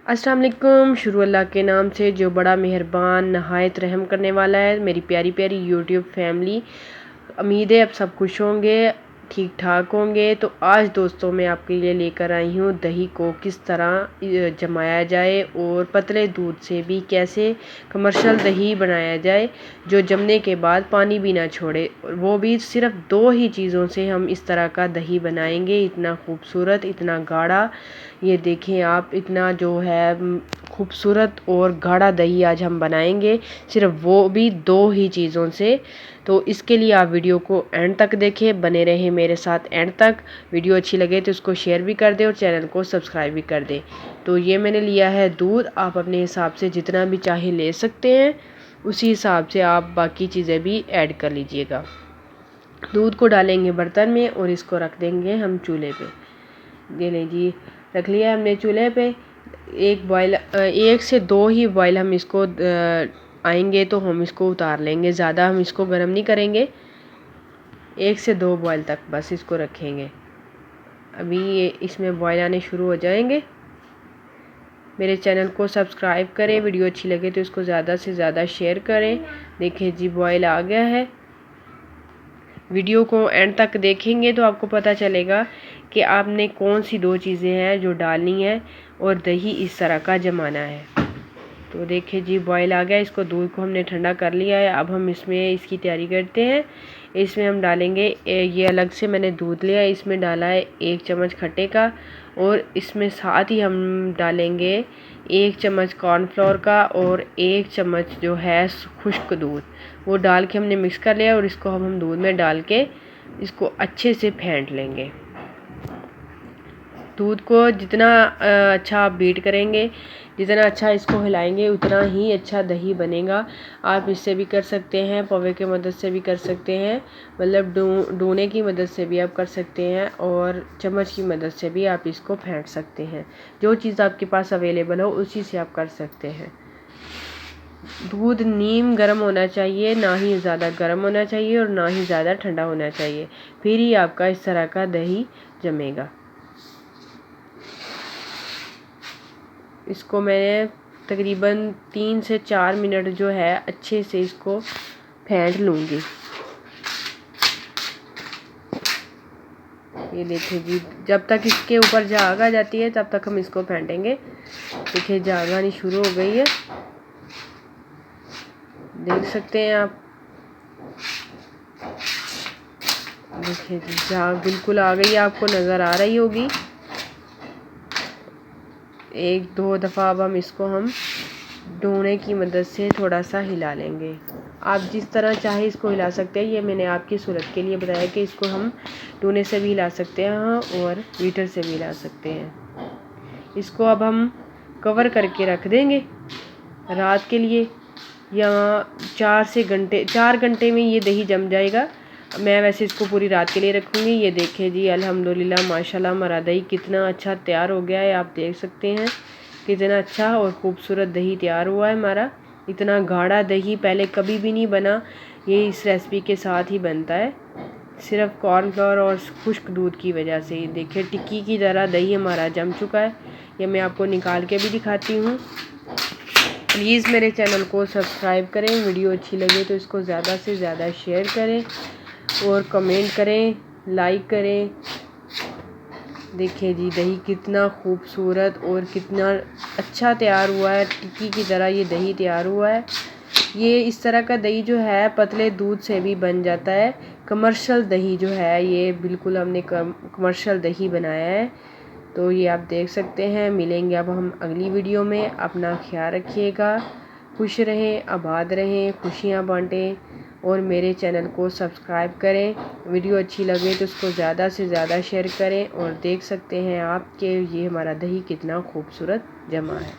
अस्सलाम वालेकुम। शुरू अल्लाह के नाम से जो बड़ा मेहरबान नहायत रहम करने वाला है। मेरी प्यारी प्यारी यूट्यूब फैमिली, उम्मीद है आप सब खुश होंगे, ठीक ठाक होंगे। तो आज दोस्तों मैं आपके लिए लेकर आई हूँ दही को किस तरह जमाया जाए और पतले दूध से भी कैसे कमर्शियल दही बनाया जाए जो जमने के बाद पानी भी ना छोड़े। वो भी सिर्फ 2 ही चीज़ों से हम इस तरह का दही बनाएंगे, इतना खूबसूरत, इतना गाढ़ा। ये देखें आप, इतना जो है खूबसूरत और गाढ़ा दही आज हम बनाएंगे, सिर्फ वो भी 2 ही चीज़ों से। तो इसके लिए आप वीडियो को एंड तक देखें, बने रहें मेरे साथ एंड तक। वीडियो अच्छी लगे तो उसको शेयर भी कर दें और चैनल को सब्सक्राइब भी कर दें। तो ये मैंने लिया है दूध, आप अपने हिसाब से जितना भी चाहे ले सकते हैं, उसी हिसाब से आप बाकी चीज़ें भी ऐड कर लीजिएगा। दूध को डालेंगे बर्तन में और इसको रख देंगे हम चूल्हे पे। ये लीजिए, रख लिया हमने चूल्हे पे। एक बॉयल, 1 से 2 ही बॉयल हम इसको आएंगे तो हम इसको उतार लेंगे, ज़्यादा हम इसको गर्म नहीं करेंगे। 1 से 2 बॉयल तक बस इसको रखेंगे। अभी ये इसमें बॉयल आने शुरू हो जाएंगे। मेरे चैनल को सब्सक्राइब करें, वीडियो अच्छी लगे तो इसको ज़्यादा से ज़्यादा शेयर करें। देखिए जी, बॉयल आ गया है। वीडियो को एंड तक देखेंगे तो आपको पता चलेगा कि आपने कौन सी 2 चीज़ें हैं जो डालनी है और दही इस तरह का जमाना है। तो देखिए जी, बॉयल आ गया। इसको दूध को हमने ठंडा कर लिया है। अब हम इसमें इसकी तैयारी करते हैं। इसमें हम डालेंगे, ये अलग से मैंने दूध लिया है, इसमें डाला है 1 चम्मच खट्टे का, और इसमें साथ ही हम डालेंगे 1 चम्मच कॉर्नफ्लोर का और 1 चम्मच जो है खुश्क दूध। वो डाल के हमने मिक्स कर लिया और इसको हम दूध में डाल के इसको अच्छे से फेंट लेंगे। दूध को जितना अच्छा आप बीट करेंगे, जितना अच्छा इसको हिलाएंगे, उतना ही अच्छा दही बनेगा। आप इससे भी कर सकते हैं, पौवे की मदद से भी कर सकते हैं, मतलब डूने की मदद से भी आप कर सकते हैं, और चम्मच की मदद से भी आप इसको फेंट सकते हैं। जो चीज़ आपके पास अवेलेबल हो उसी से आप कर सकते हैं। दूध नीम गर्म होना चाहिए, ना ही ज़्यादा गर्म होना चाहिए और ना ही ज़्यादा ठंडा होना चाहिए, फिर ही आपका इस तरह का दही जमेगा। इसको मैंने तकरीबन 3 से 4 मिनट जो है अच्छे से इसको फेंट लूँगी। ये देखिए जी, जब तक इसके ऊपर झाग आ जाती है तब तक हम इसको फेंटेंगे। देखिए झाग आनी शुरू हो गई है, देख सकते हैं आप। देखिए जी, झाग बिल्कुल आ गई है, आपको नज़र आ रही होगी। 1-2 दफ़ा अब हम डोने की मदद से थोड़ा सा हिला लेंगे। आप जिस तरह चाहे इसको हिला सकते हैं। ये मैंने आपकी सूरत के लिए बताया कि इसको हम डोने से भी हिला सकते हैं और बीटर से भी हिला सकते हैं। इसको अब हम कवर करके रख देंगे रात के लिए, या 4 घंटे में ये दही जम जाएगा। मैं वैसे इसको पूरी रात के लिए रखूँगी। ये देखिए जी, अल्हम्दुलिल्लाह माशाल्लाह हमारा दही कितना अच्छा तैयार हो गया है। आप देख सकते हैं कितना अच्छा और ख़ूबसूरत दही तैयार हुआ है हमारा। इतना गाढ़ा दही पहले कभी भी नहीं बना। ये इस रेसिपी के साथ ही बनता है, सिर्फ कॉर्नफ्लोर और खुश्क दूध की वजह से। ये देखिए टिक्की की तरह दही हमारा जम चुका है। ये मैं आपको निकाल के भी दिखाती हूँ। प्लीज़ मेरे चैनल को सब्सक्राइब करें, वीडियो अच्छी लगे तो इसको ज़्यादा से ज़्यादा शेयर करें और कमेंट करें, लाइक करें। देखिए जी, दही कितना खूबसूरत और कितना अच्छा तैयार हुआ है, टिक्की की तरह ये दही तैयार हुआ है। ये इस तरह का दही जो है पतले दूध से भी बन जाता है। कमर्शियल दही जो है, ये बिल्कुल हमने कमर्शियल दही बनाया है। तो ये आप देख सकते हैं। मिलेंगे अब हम अगली वीडियो में। अपना ख्याल रखिएगा, खुश रहें, आबाद रहें, खुशियाँ बांटें और मेरे चैनल को सब्सक्राइब करें। वीडियो अच्छी लगे तो उसको ज़्यादा से ज़्यादा शेयर करें। और देख सकते हैं आप कि ये हमारा दही कितना खूबसूरत जमा है।